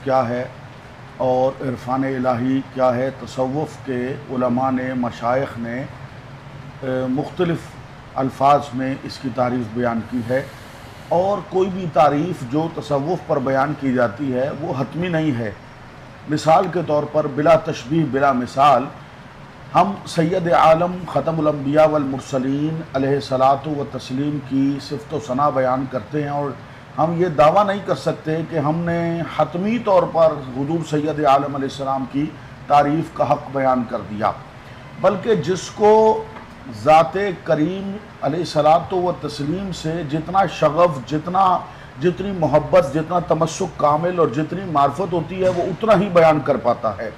کیا ہے اور عرفان الہی کیا ہے، تصوف کے علماء نے، مشائخ نے مختلف الفاظ میں اس کی تعریف بیان کی ہے، اور کوئی بھی تعریف جو تصوف پر بیان کی جاتی ہے وہ حتمی نہیں ہے۔ مثال کے طور پر بلا تشبیہ بلا مثال ہم سید عالم ختم الانبیاء والمرسلین علیہ الصلاۃ والتسلیم کی صفت و ثنا بیان کرتے ہیں، اور ہم یہ دعویٰ نہیں کر سکتے کہ ہم نے حتمی طور پر حضور سید عالم علیہ السلام کی تعریف کا حق بیان کر دیا، بلکہ جس کو ذات کریم علیہ الصلاۃ والتسلیم سے جتنا شغف، جتنی محبت، جتنا تمسک کامل اور جتنی معرفت ہوتی ہے وہ اتنا ہی بیان کر پاتا ہے۔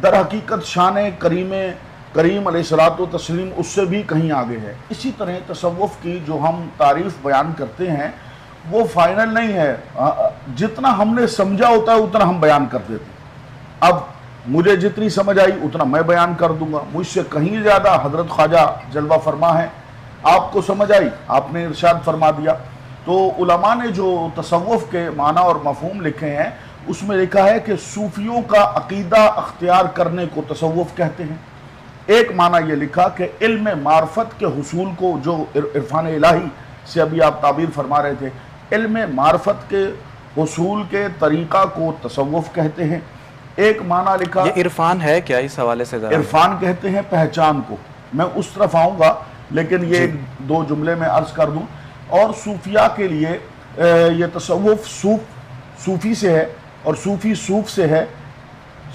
در حقیقت شان کریم علیہ الصلاۃ والتسلیم اس سے بھی کہیں آگے ہے۔ اسی طرح تصوف کی جو ہم تعریف بیان کرتے ہیں وہ فائنل نہیں ہے، جتنا ہم نے سمجھا ہوتا ہے اتنا ہم بیان کر دیتے ہیں۔ اب مجھے جتنی سمجھ آئی اتنا میں بیان کر دوں گا، مجھ سے کہیں زیادہ حضرت خواجہ جلوہ فرما ہے، آپ کو سمجھ آئی، آپ نے ارشاد فرما دیا۔ تو علماء نے جو تصوف کے معنی اور مفہوم لکھے ہیں اس میں لکھا ہے کہ صوفیوں کا عقیدہ اختیار کرنے کو تصوف کہتے ہیں۔ ایک معنی یہ لکھا کہ علم معرفت کے حصول کو، جو عرفان الہی سے ابھی آپ تعبیر فرما رہے تھے، علم معرفت کے حصول کے طریقہ کو تصوف کہتے ہیں۔ ایک معنی لکھا، یہ عرفان ہے کیا؟ اس حوالے سے ذرا عرفان کہتے ہیں پہچان کو، میں اس طرف آؤں گا لیکن یہ ایک دو جملے میں عرض کر دوں۔ اور صوفیاء کے لیے یہ تصوف صوفی سے ہے اور صوفی صوف سے ہے۔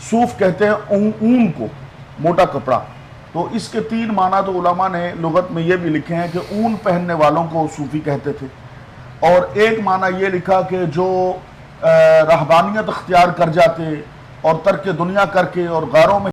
صوف کہتے ہیں اون کو، موٹا کپڑا، تو اس کے تین معنی تو علماء نے لغت میں یہ بھی لکھے ہیں کہ اون پہننے والوں کو صوفی کہتے تھے، اور ایک معنی یہ لکھا کہ جو رہبانیت اختیار کر جاتے اور ترک دنیا کر کے اور غاروں میں